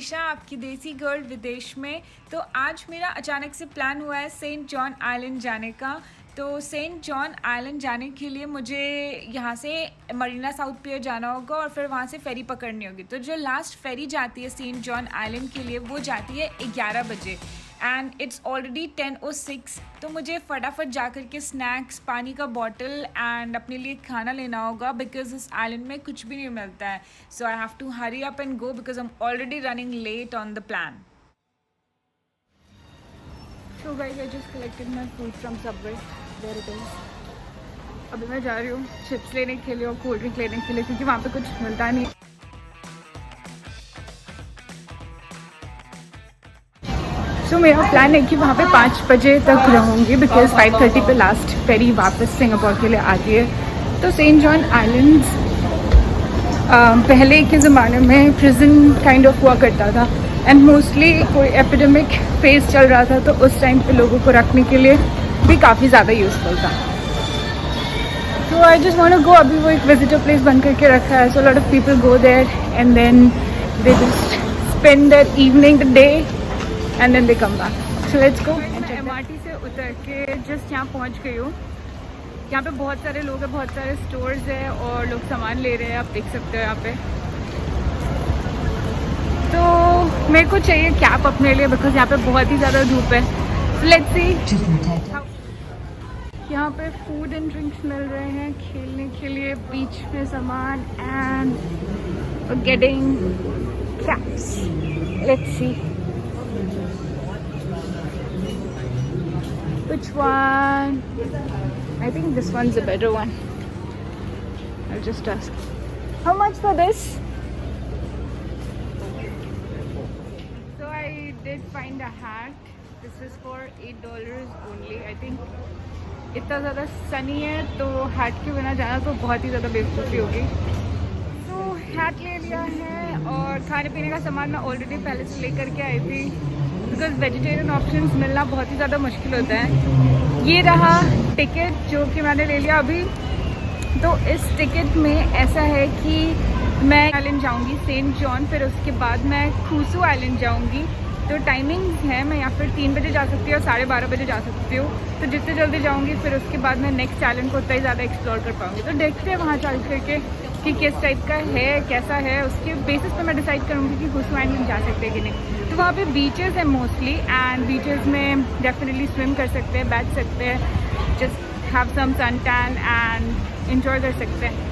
मनीषा, आपकी देसी गर्ल विदेश में। तो आज मेरा अचानक से प्लान हुआ है सेंट जॉन आइलैंड जाने का। तो सेंट जॉन आइलैंड जाने के लिए मुझे यहाँ से मरीना साउथ पियर जाना होगा और फिर वहाँ से फ़ेरी पकड़नी होगी। तो जो लास्ट फ़ेरी जाती है सेंट जॉन आइलैंड के लिए वो जाती है 11 बजे एंड इट्स ऑलरेडी 10:06। तो मुझे फटाफट जा कर के स्नैक्स, पानी का बॉटल एंड अपने लिए खाना लेना होगा बिकॉज इस आइलैंड में कुछ भी नहीं मिलता है। So I have to hurry up and go because I am already running late on the plan. So guys, I just collected my food from Subway. There it is. अभी मैं जा रही हूँ चिप्स लेने के लिए और कोल्ड ड्रिंक लेने के लिए क्योंकि वहाँ पे कुछ मिलता नहीं। सो मेरा प्लान है कि वहाँ पे 5 बजे तक रहूँगी बिकॉज 5:30 पे लास्ट फेरी वापस सिंगापुर के लिए आती है। तो सेंट जॉन आइलैंड्स पहले के ज़माने में प्रिजन काइंड ऑफ हुआ करता था एंड मोस्टली कोई एपिडेमिक फेज चल रहा था तो उस टाइम पे लोगों को रखने के लिए भी काफ़ी ज़्यादा यूज़फुल था। तो I just want to go. अभी वो एक विजिटर प्लेस बन करके रखा है, so lot of people go there and then they just spend their evening the day and then they come back. So let's go. मैं MRT से उतर के जस्ट यहाँ पहुँच गई हूँ। यहाँ पे बहुत सारे लोग हैं, बहुत सारे स्टोर्स हैं और लोग सामान ले रहे हैं, आप देख सकते हो यहाँ पे। तो मेरे को चाहिए कैप अपने लिए बिकॉज यहाँ पे बहुत ही ज़्यादा धूप है। Let's see. यहाँ पे फूड एंड ड्रिंक्स मिल रहे हैं, खेलने के लिए बीच में सामान and getting caps. Let's see which one. I think this one's a better one. I'll just ask how much for this. So I did find a hat. This is for $8 only. I think इतना ज़्यादा सनी है तो hat के बिना जाना तो बहुत ही ज़्यादा बेवकूफ़ी होगी। तो हैट ले लिया है और खाने पीने का सामान मैं ऑलरेडी पहले से लेकर के आई थी बिकॉज वेजिटेरियन ऑप्शंस मिलना बहुत ही ज़्यादा मुश्किल होता है। ये रहा टिकट जो कि मैंने ले लिया अभी। तो इस टिकट में ऐसा है कि मैं आइलैंड जाऊंगी सेंट जॉन, फिर उसके बाद मैं खुसू आइलैंड जाऊंगी। तो टाइमिंग्स हैं, मैं या फिर 3 बजे जा सकती हूँ और 12:30 बजे जा सकती हूँ। तो जितने जल्दी जाऊँगी फिर उसके बाद मैं नेक्स्ट आइलैंड को उतना ही ज़्यादा एक्सप्लोर कर पाऊँगी। तो देखते हैं वहाँ चल करके कि किस टाइप का है, कैसा है, उसके बेसिस पे मैं डिसाइड करूँगी कि खुसू आइलैंड जा सकते हैं कि नहीं। तो वहाँ पे बीचेस हैं मोस्टली एंड बीचेस में डेफिनेटली स्विम कर सकते हैं, बैठ सकते हैं, just have some sun tan and enjoy कर सकते हैं।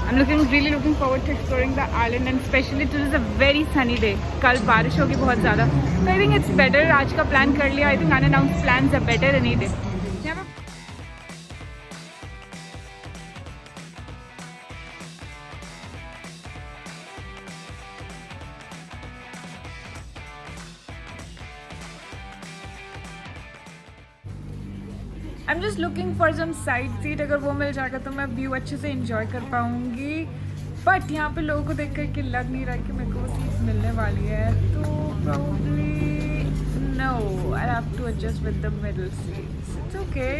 I'm really looking forward to exploring the island and especially today is a very sunny day. कल बारिश होगी बहुत ज़्यादा, तो I think it's better आज का प्लान कर लिया। I think unannounced plans are better any day. I'm just looking for some side seat. अगर वो मिल जाएगा तो मैं व्यू अच्छे से enjoy कर पाऊँगी। बट यहाँ पे लोगों को देख करके लग नहीं रहा कि मेरे को वो सीट मिलने वाली है, तो probably no. I'll have to adjust with the middle seats. It's okay.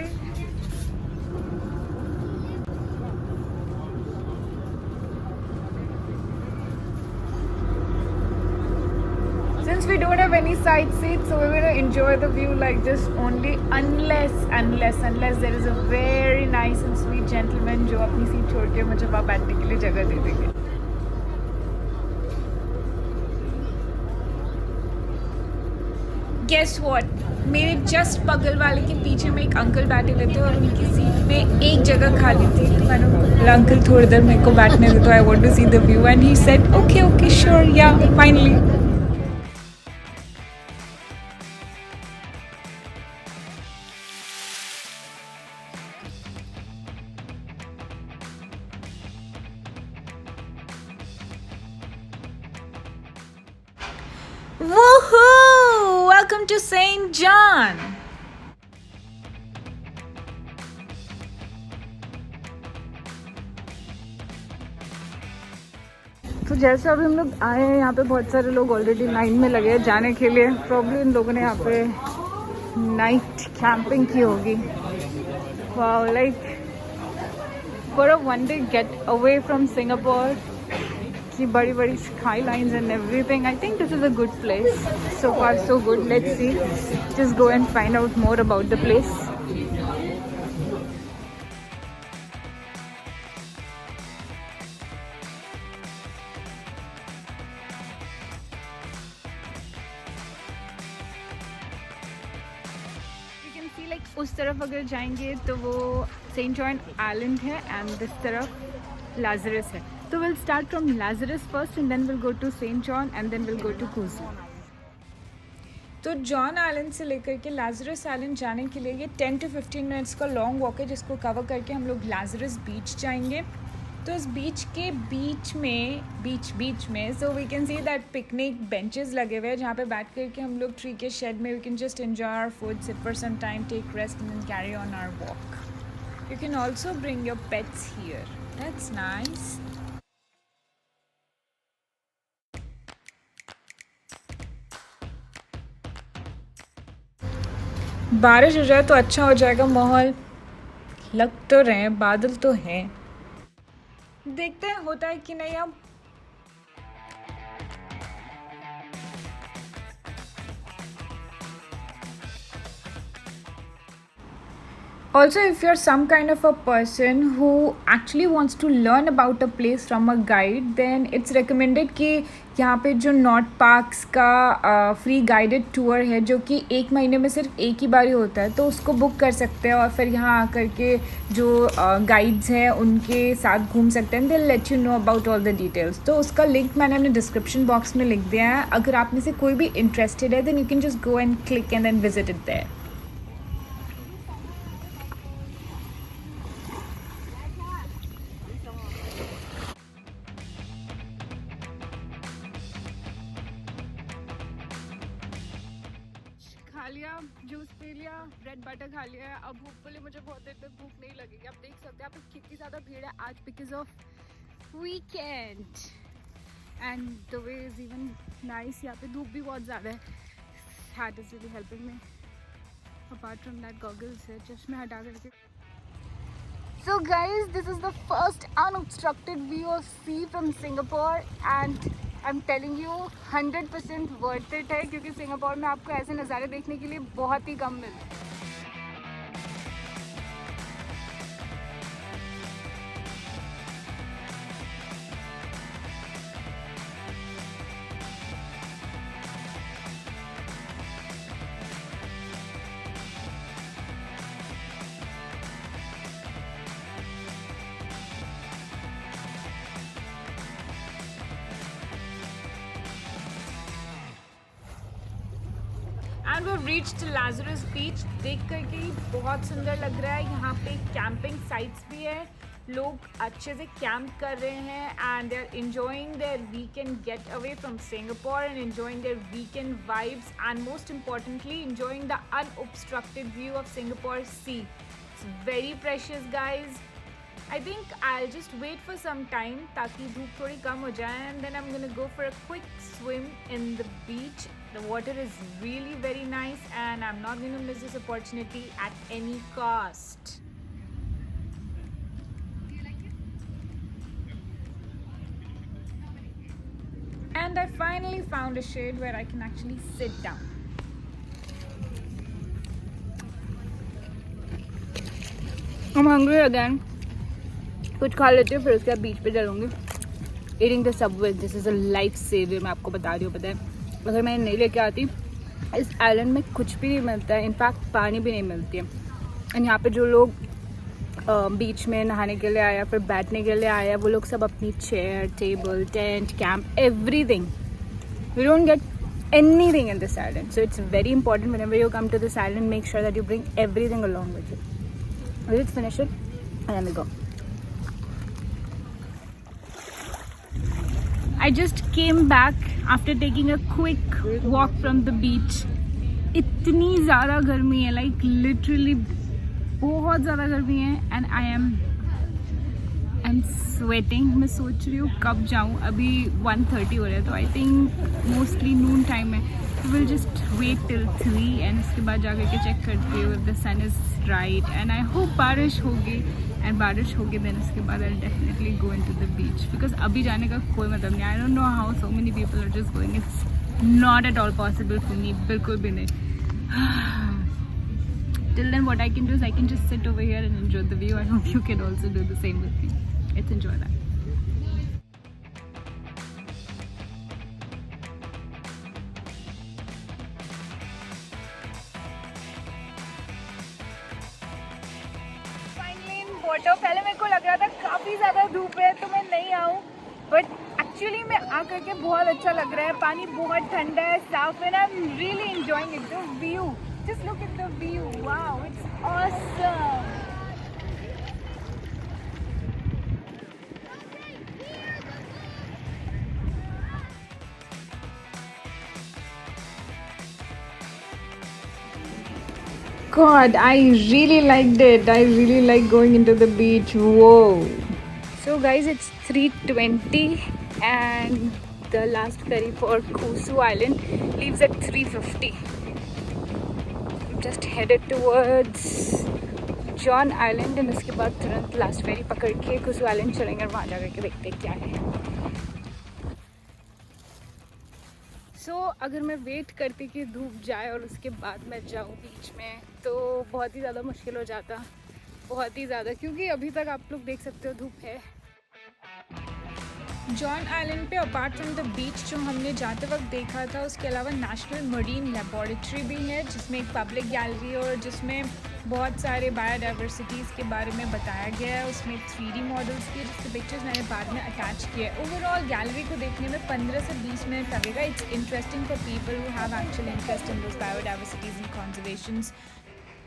Since we don't have any side seats, so we're going to enjoy the view like this only unless there is a very nice and sweet gentleman जो अपनी seat छोड़ के मुझे वहाँ बैठने के लिए जगह दे देंगे। Guess what? मेरे जस्ट बगल वाले के पीछे में एक अंकल बैठे हुए थे और उनकी सीट में एक जगह खाली थी। तो मैंने बोला अंकल थोड़ी देर मेरे को बैठने दे, तो I want to see the view and he said okay sure yeah finally. Woohoo! Welcome to St. John. तो जैसे अभी हम लोग आए हैं, यहाँ पे बहुत सारे लोग ऑलरेडी लाइन में लगे हैं जाने के लिए। प्रॉब्लम इन लोगों ने यहाँ पे नाइट कैंपिंग की होगी। Wow, like for a one day get away from Singapore इतनी बड़ी बड़ी skylines and everything. I think this is a good place. So far so good. Let's see. Just go and find out more about the place. उस तरफ अगर जाएंगे तो वो Saint John Island है एंड दिस तरफ Lazarus है. तो will start from Lazarus first and then will go to Saint John and then will go to कुजी. तो जॉन आइलैंड से लेकर के लाजरस आइलैंड जाने के लिए ये 10 to 15 मिनट्स का लॉन्ग वॉक है, जिसको कवर करके हम लोग लाजरस बीच जाएंगे. तो इस बीच के बीच में so we can see that picnic benches लगे हुए हैं, जहाँ पे बैठ करके हम लोग ट्री के शेड में we can just enjoy our food, sit for some time, take rest and then carry on our walk. You can also bring your pets here. That's nice. बारिश हो जाए तो अच्छा हो जाएगा माहौल. लग तो रहे हैं, बादल तो हैं, देखते हैं होता है कि नहीं. अब also if you're some kind of a person who actually wants to learn about a place from a guide, then it's recommended कि यहाँ पे जो नॉर्थ पार्क्स का फ्री गाइडेड टूर है, जो कि 1 महीने में सिर्फ एक ही बार ही होता है, तो उसको बुक कर सकते हैं और फिर यहाँ आकर के जो गाइड्स हैं उनके साथ घूम सकते हैं. They let you know about all the details. तो उसका लिंक मैंने अपने डिस्क्रिप्शन बॉक्स में लिख दिया है. अगर आप में से कोई भी इंटरेस्टेड है then you can just go and click and then visit it there. खा लिया, जूस पी लिया, ब्रेड बटर खा लिया है. अब होपफुली मुझे बहुत देर तक भूख नहीं लगेगी. आप देख सकते हैं यहाँ पे कितनी ज़्यादा भीड़ है आज because of weekend and the way is even nice. यहाँ पे धूप भी बहुत ज़्यादा है. Hat is really helping me. Apart from that goggles है, चश्मे हटा करके. So guys, this is the first unobstructed view of sea from Singapore and I'm telling you 100% worth it है, क्योंकि सिंगापुर में आपको ऐसे नज़ारे देखने के लिए बहुत ही कम मिलते हैं. एंड वी रीच्ड लाजरस बीच. देख करके ही बहुत सुंदर लग रहा है. यहाँ पे कैंपिंग साइट्स भी है, लोग अच्छे से कैंप कर रहे हैं and they are enjoying their weekend get away from Singapore and enjoying their weekend vibes and most importantly enjoying the unobstructed view of Singapore sea. It's very precious guys. I think I'll just wait for some time ताकि धूप थोड़ी कम हो जाए and then I'm gonna go for a quick swim in the beach. The water is really very nice and I'm not going to miss this opportunity at any cost. And I finally found a shade where I can actually sit down. I'm hungry again. कुछ खा लेती हूँ फिर उसके बाद beach पे चलूँगी. Eating the Subway, this is a life saver. मैं आपको बता रही हूँ, पता है अगर मैं नहीं लेके आती इस आइलैंड में कुछ भी नहीं मिलता है. इनफैक्ट पानी भी नहीं मिलती है. एंड यहाँ पे जो लोग बीच में नहाने के लिए आया फिर बैठने के लिए आया, वो लोग सब अपनी chair, table, tent, camp, everything. We don't get anything in this island. So it's very important whenever you come to this island, make sure that you bring everything along with you. Let's finish it and then we go. I just came back after taking a quick walk from the beach. इतनी ज़्यादा गर्मी है, like literally बहुत ज़्यादा गर्मी है and I'm sweating. मैं सोच रही हूँ कब जाऊँ. अभी 1:30 हो रहा है तो I think mostly noon time है. Will just wait till 3 and उसके बाद जाकर के चेक करती हूँ if the sun is right and I hope बारिश होगी एंड बारिश होगी देन उसके बाद I definitely go into the beach because अभी जाने का कोई मतलब नहीं. I don't know how so many people are just going. It's not at all possible for me, बिल्कुल भी नहीं. Till then what I can do is I can just sit over here and enjoy the view. I hope you can also do the same with me. Let's enjoy that. Finally in water. पहले मेरे को लग रहा था काफ़ी ज़्यादा धूप है तो मैं नहीं आऊँ, but actually मैं आ करके बहुत अच्छा लग रहा है. पानी बहुत ठंडा है, साफ है, and I'm really enjoying it. The view. Just look at the view. Wow, it's awesome. God, I really liked it. I really like going into the beach. Whoa. So guys, it's 3:20 and the last ferry for Kusu Island leaves at 3:50. Just headed towards John island and उसके बाद तुरंत last फेरी पकड़ के कुसू island चलेंगे और वहाँ जा के देखते क्या है. सो अगर मैं वेट करती कि धूप जाए और उसके बाद मैं जाऊँ बीच में तो बहुत ही ज़्यादा मुश्किल हो जाता, बहुत ही ज़्यादा, क्योंकि अभी तक आप लोग देख सकते हो धूप है. जॉन आइलैंड पे अपार्ट फ्रॉम द बीच जो हमने जाते वक्त देखा था उसके अलावा नेशनल मरीन लेबोरेटरी भी है जिसमें एक पब्लिक गैलरी और जिसमें बहुत सारे बायोडाइवर्सिटीज़ के बारे में बताया गया है. उसमें 3D मॉडल्स की जिसके पिक्चर्स मैंने बाद में अटैच किए. ओवरऑल गैलरी को देखने में 15 से 20 मिनट लगेगा. It's interesting for people who have actual interest in this biodiversities and conservations.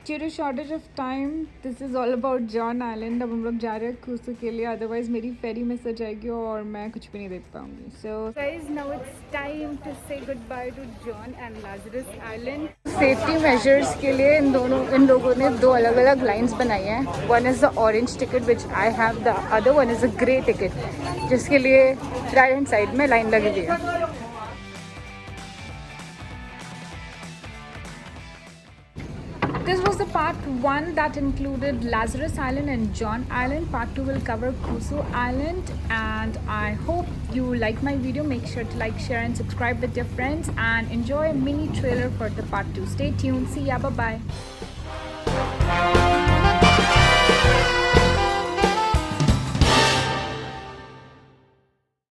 Due to shortage of time, this is all about John Island. अब हम लोग जा रहे हैं कुसू के लिए, अदरवाइज मेरी फेरी मिस हो जाएगी और मैं कुछ भी नहीं देख पाऊंगी. So guys, now it's time to say goodbye to John and Lazarus Island. Safety measures के लिए इन लोगों ने दो अलग अलग लाइंस बनाई हैं. One is the orange ticket which I have, the other one is a grey ticket जिसके लिए राइट हैंड साइड में लाइन लगी हुई है. This was the part 1 that included Lazarus Island and John Island. Part 2 will cover Kusu Island and I hope you like my video. Make sure to like, share and subscribe with your friends and enjoy a mini trailer for the part 2. Stay tuned. See ya. Bye-bye.